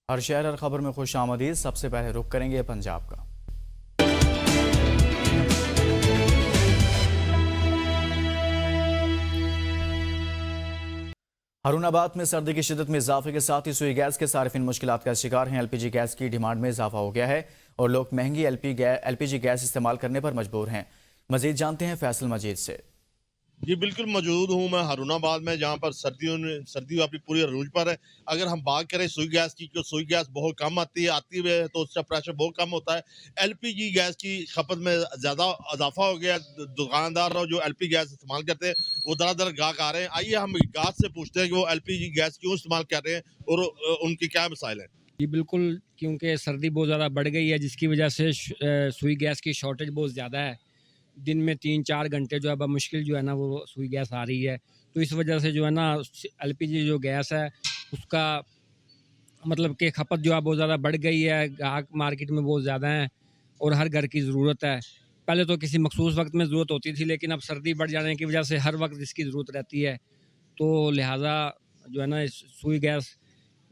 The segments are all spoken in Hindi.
हर शहर हर खबर में खुश आमदीद। सबसे पहले रुख करेंगे पंजाब का। हारूनाबाद में सर्दी की शिद्दत में इजाफे के साथ ही सुई गैस के सार्फिन मुश्किलात का शिकार हैं। एलपीजी गैस की डिमांड में इजाफा हो गया है और लोग महंगी एलपीजी गैस इस्तेमाल करने पर मजबूर हैं। मजीद जानते हैं फैसल मजीद से। जी बिल्कुल मौजूद हूँ मैं हारूनाबाद में, जहाँ पर सर्दी अपनी पूरी अरूज पर है। अगर हम बात करें सुई गैस की, तो सुई गैस बहुत कम आती है तो उसका प्रेशर बहुत कम होता है। एलपीजी गैस की खपत में ज़्यादा इजाफा हो गया। दुकानदार और जो एलपी गैस इस्तेमाल करते हैं वो दर दर गाहक आ रहे हैं। आइए हम गाहक से पूछते हैं कि वो एलपीजी गैस क्यों इस्तेमाल कर रहे हैं और उनकी क्या मसाइल हैं। जी बिल्कुल, क्योंकि सर्दी बहुत ज़्यादा बढ़ गई है, जिसकी वजह से सुई गैस की शॉर्टेज बहुत ज़्यादा है। दिन में 3-4 घंटे जो है मुश्किल जो है ना वो सुई गैस आ रही है। तो इस वजह से जो है ना एलपीजी जो गैस है उसका मतलब कि खपत जो है बहुत ज़्यादा बढ़ गई है। ग्राहक मार्केट में बहुत ज़्यादा हैं और हर घर की ज़रूरत है। पहले तो किसी मखसूस वक्त में ज़रूरत होती थी, लेकिन अब सर्दी बढ़ जाने की वजह से हर वक्त इसकी ज़रूरत रहती है। तो लिहाजा जो है ना इस सुई गैस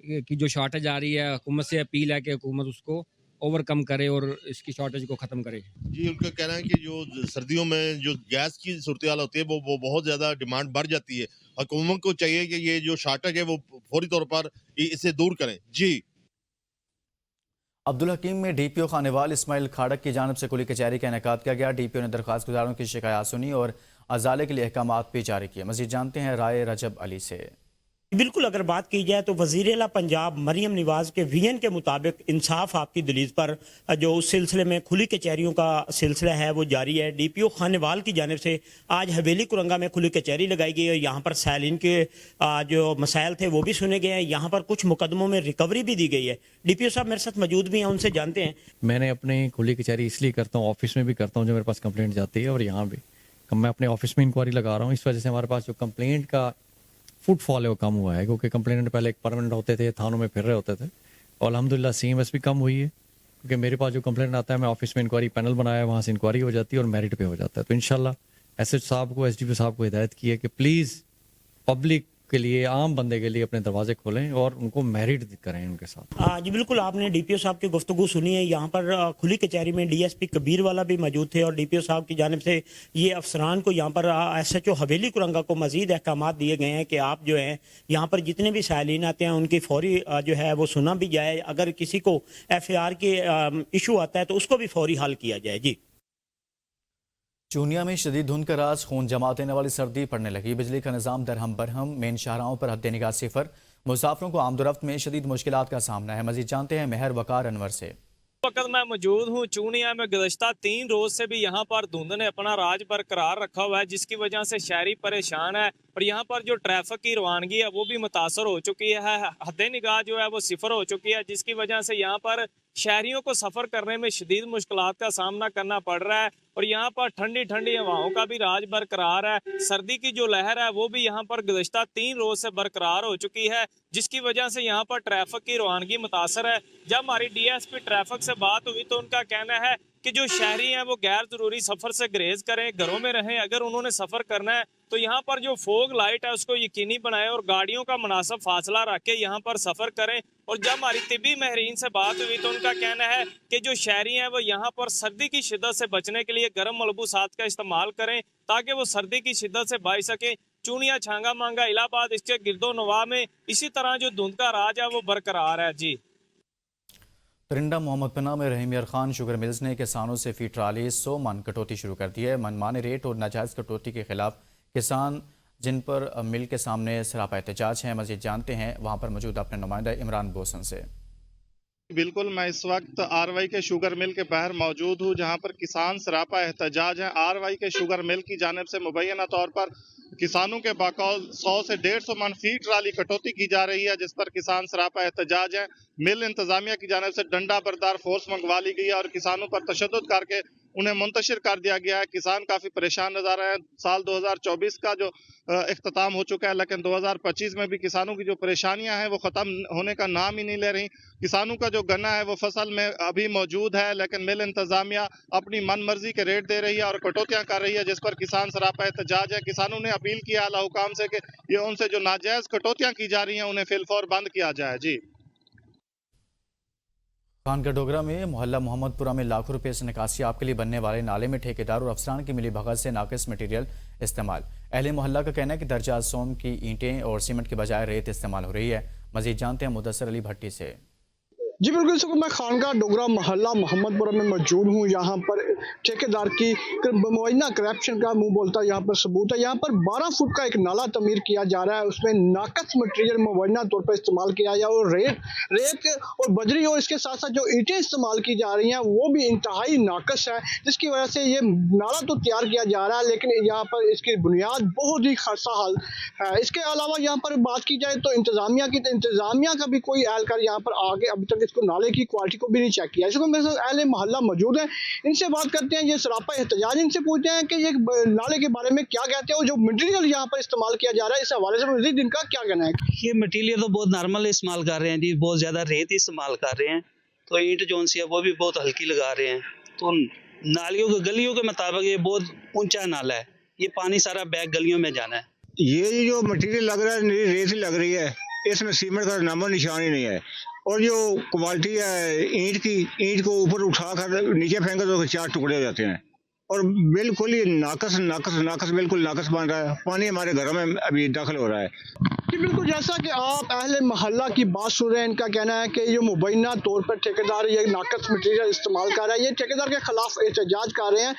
की जो शॉर्टेज आ रही है, हुकूमत से अपील है कि हुकूमत उसको ओवरकम करे और इसकी शॉर्टेज को ख़त्म करे। जी, उनका कहना है कि जो सर्दियों में जो गैस की सूरत हाल होती है वो बहुत ज़्यादा डिमांड बढ़ जाती है। हुकूमत को चाहिए कि ये जो शॉर्टेज है वो फौरी तौर पर इसे दूर करें। जी। अब्दुल हकीम में डीपीओ खानेवाल इस्माइल खाड़क की जानिब से कुली कचहरी का इनेकाद किया गया। डीपीओ ने दरख्वास्त गुजारों की शिकायत सुनी और अजाले के लिए अहकामात भी जारी किए। मजीद जानते हैं राय रजब अली से। बिल्कुल, अगर बात की जाए तो वज़ीर आला पंजाब मरियम नवाज के विजन के मुताबिक इंसाफ आपकी दलील पर जो उस सिलसिले में खुली कचहरियों का सिलसिला है वो जारी है। डीपीओ खानेवाल की जानिब से आज हवेली कुरंगा में खुली कचहरी लगाई गई और यहाँ पर सैलिन के जो मसाइल थे वो भी सुने गए हैं। यहाँ पर कुछ मुकदमों में रिकवरी भी दी गई है। डीपीओ साहब मेरे साथ मौजूद भी हैं, उनसे जानते हैं। मैंने अपनी खुली कचहरी इसलिए करता हूँ, ऑफिस में भी करता हूँ जो मेरे पास कंप्लेंट जाती है, और यहाँ भी मैं अपने ऑफिस में इंक्वायरी लगा रहा हूँ। इस वजह से हमारे पास जो कंप्लेंट का फुटफॉल है वो कम हुआ है, क्योंकि कंप्लेंट पहले एक परमानेंट होते थे, थानों में फिर रहे होते थे, और अल्हम्दुलिल्लाह सीएमएस भी कम हुई है, क्योंकि मेरे पास जो कंप्लेंट आता है मैं ऑफिस में इंक्वायरी पैनल बनाया है, वहाँ से इंक्वायरी हो जाती है और मेरिट पे हो जाता है। तो इंशाल्लाह एसएच साहब को, एसडीपी साहब को हिदायत की है कि प्लीज़ पब्लिक के लिए, आम बंदे के लिए अपने दरवाजे खोलें और उनको मेरिट करें उनके साथ। जी बिल्कुल, आपने डीपीओ साहब की गुफ्तगू सुनी है। यहाँ पर खुली कचहरी में डीएसपी कबीर वाला भी मौजूद थे और डीपीओ साहब की जानिब से ये अफसरान को यहाँ पर एसएचओ हवेली कुरंगा को मजीद अहकामात दिए गए हैं कि आप जो हैं यहाँ पर जितने भी साइलिन आते हैं उनकी फौरी जो है वो सुना भी जाए। अगर किसी को एफआईआर के इशू आता है तो उसको भी फौरी हल किया जाए। जी। चूनिया में शदीद धुंध का राज, खून जमा देने वाली सर्दी पड़ने लगी। बिजली का निजाम दरहम बरहम, मेन शाहराहों पर हद निगाह सिफर। मुसाफिरों को आमदोरफ्त में शदीद मुश्किलात का सामना है। मजीद जानते हैं मेहर वकार अनवर से। वक्त मैं मौजूद हूँ चूनिया में। गुज़श्ता 3 रोज से भी यहाँ पर धुंध ने अपना राज बरकरार रखा हुआ है, जिसकी वजह से शहरी परेशान है और यहाँ पर जो ट्रैफिक की रवानगी है वो भी मुतासर हो चुकी है। हद निगाह जो है वो सिफर हो चुकी है, जिसकी वजह से यहाँ पर शहरियों को सफ़र करने में शदीद मुश्किलात का सामना करना पड़ रहा है और यहाँ पर ठंडी ठंडी हवाओं का भी राज बरकरार है। सर्दी की जो लहर है वो भी यहाँ पर गुज़श्ता 3 रोज से बरकरार हो चुकी है, जिसकी वजह से यहाँ पर ट्रैफिक की रवानगी मुतासर है। जब हमारी डीएसपी ट्रैफिक से बात हुई तो उनका कहना है कि जो शहरी हैं वो गैर जरूरी सफर से गुरेज करें, घरों में रहें। अगर उन्होंने सफर करना है तो यहाँ पर जो फोग लाइट है उसको यकीनी बनाएं और गाड़ियों का मुनासिब फासला रख के यहाँ पर सफर करें। और जब हमारी तिबी महरीन से बात हुई तो उनका कहना है कि जो शहरी हैं वो यहाँ पर सर्दी की शिद्दत से बचने के लिए गर्म मलबूसात का इस्तेमाल करें ताकि वो सर्दी की शिद्दत से बच सकें। चूनिया, छांगा मांगा, इलाहाबाद, इसके गिरदो नवा में इसी तरह जो धुंध का राज है वो बरकरार है। जी। परिंदा मोहम्मद पन्ना में रहीम यार खान शुगर मिल्स ने किसानों से फी ट्राली 100 मन कटौती शुरू कर दी है। मनमाने रेट और नाजायज़ कटौती के खिलाफ किसान जिन पर मिल के सामने सरापा एहतजाज है। मजीद जानते हैं वहाँ पर मौजूद अपने नुमाइंदा इमरान बोसन से। बिल्कुल, मैं इस वक्त आरवाई के शुगर मिल के बाहर मौजूद हूँ, जहाँ पर किसान सरापा एहतजाज हैं। आरवाई के शुगर मिल की जानिब से मुबैना तौर पर किसानों के बकौल 100 से 150 मन फी ट्राली कटौती की जा रही है, जिस पर किसान सरापा एहतजाज हैं। मिल इंतजामिया की जानिब से डंडा बरदार फोर्स मंगवा ली गई है और किसानों पर तशद्दुद करके उन्हें मुंतशिर कर दिया गया है। किसान काफी परेशान नजर आ रहे हैं। साल 2024 का जो इख्तिताम हो चुका है, लेकिन 2025 में भी किसानों की जो परेशानियां हैं वो खत्म होने का नाम ही नहीं ले रही। किसानों का जो गन्ना है वो फसल में अभी मौजूद है, लेकिन मिल इंतजामिया अपनी मन मर्जी के रेट दे रही है और कटौतियां कर रही है, जिस पर किसान सरापा एहतजाज है। किसानों ने अपील किया आला हुकाम से कि ये उनसे जो नाजायज कटौतियां की जा रही हैं उन्हें फिलफौर बंद किया जाए। जी। खानका डोगरा में मोहल्ला मोहम्मदपुरा में लाखों रुपए से निकासी आपके लिए बनने वाले नाले में ठेकेदार और अफसरान की मिली भगत से नाकिस मटेरियल इस्तेमाल। अहले मोहल्ला का कहना है कि दर्जा सोम की ईंटें और सीमेंट के बजाय रेत इस्तेमाल हो रही है। मजीद जानते हैं मुदस्सर अली भट्टी से। जी बिल्कुल सर, मैं खानका डोगरा मोहल्ला मोहम्मदपुरा में मौजूद हूँ। यहाँ पर ठेकेदार की मुआयना करप्शन का मुंह बोलता यहाँ पर सबूत है। यहाँ पर 12 फुट का एक नाला तमीर किया जा रहा है, उसमें नाकस मटेरियल मुआयना तौर पर इस्तेमाल किया जा रहा है और रेत और बजरी और इसके साथ साथ जो ईंटें इस्तेमाल की जा रही हैं वो भी इंतहाई नाकस है, जिसकी वजह से ये नाला तो तैयार किया जा रहा है लेकिन यहाँ पर इसकी बुनियाद बहुत ही खस्ता हाल है। इसके अलावा यहाँ पर बात की जाए तो इंतजामिया का भी कोई एहलकार यहाँ पर आगे अभी तक इसको नाले की क्वालिटी को भी नहीं चेक किया। इसको मेरे साथ अहले मोहल्ला मौजूद है, इनसे बात करते हैं। ये सरापा एहतजाज, इनसे पूछते हैं कि ये नाले के बारे में क्या कहते हैं और जो मटेरियल यहाँ पर इस्तेमाल किया जा रहा है इस हवाले से मजीद इनका क्या कहना है। ये मटेरियल तो बहुत नॉर्मल इस्तेमाल कर रहे हैं जी, बहुत ज्यादा रेत इस्तेमाल कर रहे हैं, तो ईंट जो सी है वो भी बहुत हल्की लगा रहे हैं। तो नालियों के गलियों के मुताबिक ये बहुत ऊंचा नाला है, ये पानी सारा बैग गलियों में जाना है। ये जो मटेरियल लग रहा है रेत ही लग रही है, इसमें सीमेंट का नामो निशान ही नहीं है। और जो क्वालिटी है ईंट की, ईंट को ऊपर उठाकर नीचे फेंका तो 4 टुकड़े हो जाते हैं और बिल्कुल ही नाकस बिल्कुल नाकस बन रहा है। पानी हमारे घरों में अभी दाखिल हो रहा है। जी बिल्कुल, जैसा कि आप अहले मोहल्ला की बात सुन रहे हैं, इनका कहना है कि ये मुबैना तौर पर ठेकेदार ये नाकस मटेरियल इस्तेमाल कर रहा है। ये ठेकेदार के खिलाफ एहतजाज कर रहे हैं।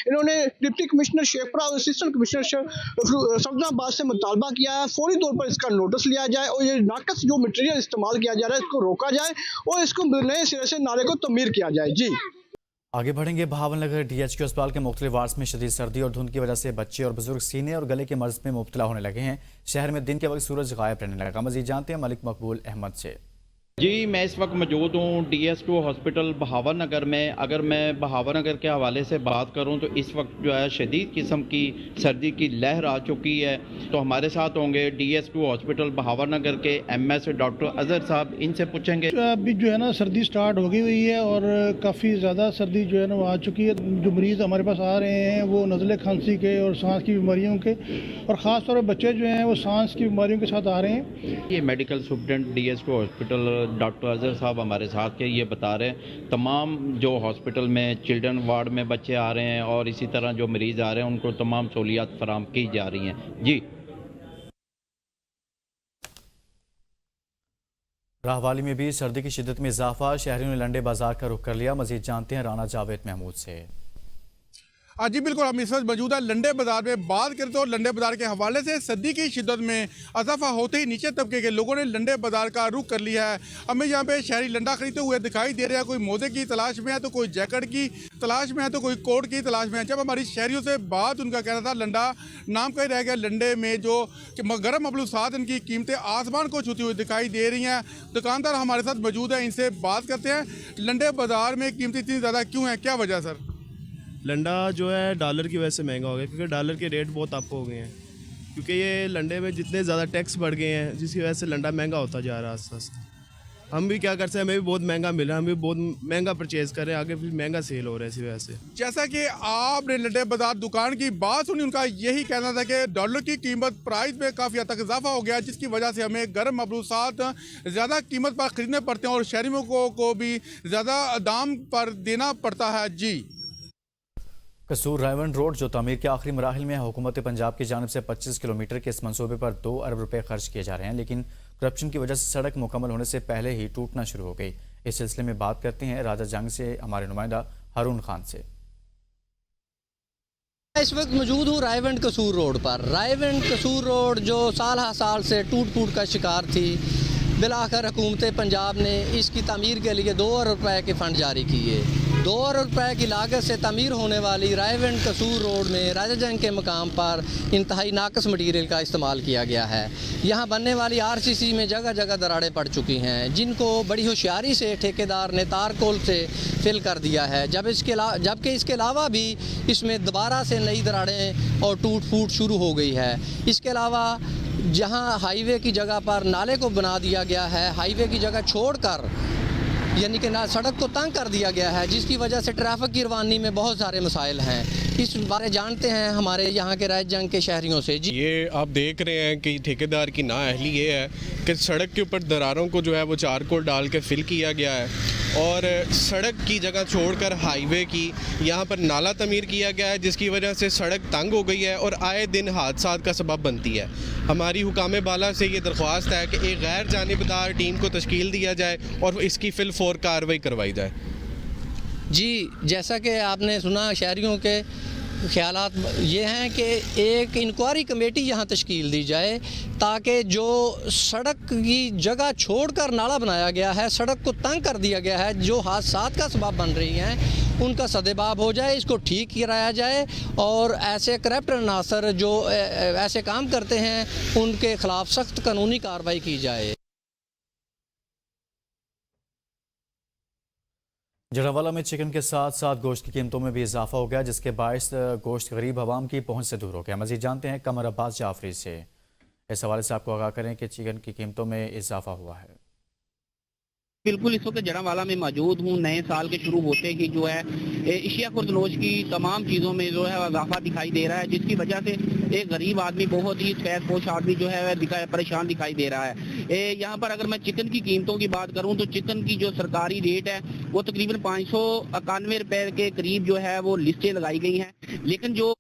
इन्होंने डिप्टी कमिश्नर शेखपुरा और असिस्टेंट कमिश्नर सफदराबाद से मुतालबा किया है फौरी तौर पर इसका नोटिस लिया जाए और ये नाकस जो मटेरियल इस्तेमाल किया जा रहा है इसको रोका जाए और इसको नए सिरे से नाले को तमीर किया जाए। जी आगे बढ़ेंगे। बहावलनगर DHQ अस्पताल के मुख्तलिफ वार्ड्स में शदीद सर्दी और धुंध की वजह से बच्चे और बुजुर्ग सीने और गले के मर्ज में मुब्तला होने लगे हैं। शहर में दिन के वक्त सूरज गायब रहने लगा। मजीद जानते हैं मलिक मकबूल अहमद से। जी मैं इस वक्त मौजूद हूँ DSQ हॉस्पिटल बहावलनगर में। अगर मैं बहावलनगर के हवाले से बात करूँ तो इस वक्त जो है शदीद किस्म की सर्दी की लहर आ चुकी है। तो हमारे साथ होंगे DSQ हॉस्पिटल बहावलनगर के MS डॉक्टर अजहर साहब, इनसे पूछेंगे। अभी जो है ना सर्दी स्टार्ट हो गई हुई है और काफ़ी ज़्यादा सर्दी जो है ना वो आ चुकी है। जो मरीज़ हमारे पास आ रहे हैं वो नज़ले खांसी के और सांस की बीमारियों के, और ख़ास तौर पर बच्चे जो हैं वो सांस की बीमारियों के साथ आ रहे हैं। ये medical superintendent DSQ hospital doctor Azhar साहब हमारे साथ के ये बता रहे हैं तमाम जो हॉस्पिटल में चिल्ड्रन वार्ड में बच्चे आ रहे हैं और इसी तरह जो मरीज़ आ रहे हैं उनको तमाम सहूलियात फराम की जा रही हैं। जी राहवाली में भी सर्दी की शिद्दत में इजाफा, शहरियों ने लंडे बाजार का रुख कर लिया। मजीद जानते हैं राना जावेद महमूद से। जी बिल्कुल, हम इस वक्त मौजूद है लंडे बाजार में। बात करें तो लंडे बाजार के हवाले से सर्दी की शिद्दत में इजाफा होते ही नीचे तबके के लोगों ने लंडे बाजार का रुख कर लिया है। हमें यहाँ पे शहरी लंडा खरीदते हुए दिखाई दे रहे हैं। कोई मोजे की तलाश में है तो कोई जैकेट की तलाश में है तो कोई कोट की तलाश में है। जब हमारी शहरियों से बात, उनका कहना था लंडा नाम का ही रह गया। लंडे में जो गर्म मबलूसात इनकी कीमतें आसमान को छूती हुई दिखाई दे रही हैं। दुकानदार हमारे साथ मौजूद है, इनसे बात करते हैं। लंडे बाजार में कीमतें इतनी ज़्यादा क्यों हैं, क्या वजह सर? लंडा जो है डॉलर की वजह से महंगा हो गया, क्योंकि डॉलर के रेट बहुत अप हो गए हैं। क्योंकि ये लंडे में जितने ज़्यादा टैक्स बढ़ गए हैं जिसकी वजह से लंडा महंगा होता जा रहा है आस्ते आस्ते। हम भी क्या कर सकते हैं, हमें भी बहुत महंगा मिल रहा है, हम भी बहुत महंगा परचेज़ कर रहे हैं, आगे फिर महंगा सेल हो रहा है इसी वजह से। जैसा कि आपने लंडे बाजार दुकान की बात सुनी, उनका यही कहना था कि डॉलर की कीमत प्राइस में काफ़ी हद तक इजाफा हो गया, जिसकी वजह से हमें गर्म मबलूसात ज़्यादा कीमत पर ख़रीदने पड़ते हैं और शहरियों को भी ज़्यादा दाम पर देना पड़ता है। जी कसूर रायवंड रोड जो तामीर के आखिरी मराहिल में है, हुकूमत पंजाब की जानिब से 25 किलोमीटर के इस मंसूबे पर 2 अरब रुपए खर्च किए जा रहे हैं, लेकिन करप्शन की वजह से सड़क मुकम्मल होने से पहले ही टूटना शुरू हो गई। इस सिलसिले में बात करते हैं राजा जंग से हमारे नुमाइंदा हारून खान से। इस वक्त मौजूद हूँ रायवंड कसूर रोड पर। रायवंड कसूर रोड जो साल हर साल से टूट फूट का शिकार थी, बिलाखिर हुकूमत पंजाब ने इसकी तमीर के लिए 2 अरब रुपए के फ़ंड जारी किए। 2 अरब रुपए की लागत से तमीर होने वाली रायवंड कसूर रोड में राजा जंग के मकाम पर इंतहाई नाकस मटीरियल का इस्तेमाल किया गया है। यहाँ बनने वाली RCC में जगह जगह दरारें पड़ चुकी हैं, जिनको बड़ी होशियारी से ठेकेदार ने तारकोल से फिल कर दिया है। जबकि इसके अलावा भी इसमें दोबारा से नई दरारें और टूट फूट शुरू हो गई है। इसके अलावा जहां हाईवे की जगह पर नाले को बना दिया गया है, हाईवे की जगह छोड़कर यानी कि सड़क को तंग कर दिया गया है, जिसकी वजह से ट्रैफिक की रवानी में बहुत सारे मसाइल हैं। इस बारे जानते हैं हमारे यहाँ के राजा जंग के शहरियों से। जी ये आप देख रहे हैं कि ठेकेदार की नाअहली ये है कि सड़क के ऊपर दरारों को जो है वो चारकोल डाल के फिल किया गया है और सड़क की जगह छोड़कर हाईवे की यहाँ पर नाला तमीर किया गया है, जिसकी वजह से सड़क तंग हो गई है और आए दिन हादसात का सबब बनती है। हमारी हुकाम बाला से ये दरख्वास्त है कि एक गैर जानिबदार टीम को तश्कील दिया जाए और इसकी फिलफौर कार्रवाई करवाई जाए। जी, जैसा कि आपने सुना, शहरियों के ख्यालात ये हैं कि एक इंक्वायरी कमेटी यहाँ तश्कील दी जाए ताकि जो सड़क की जगह छोड़कर नाला बनाया गया है, सड़क को तंग कर दिया गया है, जो हादसात का सबब बन रही हैं, उनका सदेबाब हो जाए, इसको ठीक कराया जाए और ऐसे करप्ट अनासर जो ऐसे काम करते हैं उनके खिलाफ सख्त कानूनी कार्रवाई की जाए। जड़ावाला में चिकन के साथ साथ गोश्त की कीमतों में भी इजाफा हो गया, जिसके बायस गोश्त गरीब आवाम की पहुंच से दूर हो गया। मजीद जानते हैं कमर अब्बास जाफरी से। इस हवाले से आपको आगाह करें कि चिकन की कीमतों में इजाफा हुआ है। बिल्कुल इस वक्त जड़ावाला में मौजूद हूँ। नए साल के शुरू होते ही जो है एशिया खुर्दनोश की तमाम चीज़ों में जो है इजाफा दिखाई दे रहा है, जिसकी वजह से एक गरीब आदमी, बहुत ही सफेदपोश आदमी जो है परेशान दिखाई दे रहा है। यहाँ पर अगर मैं चिकन की कीमतों की बात करूँ तो चिकन की जो सरकारी रेट है वो तकरीबन 591 रुपए के करीब जो है वो लिस्टें लगाई गई हैं, लेकिन जो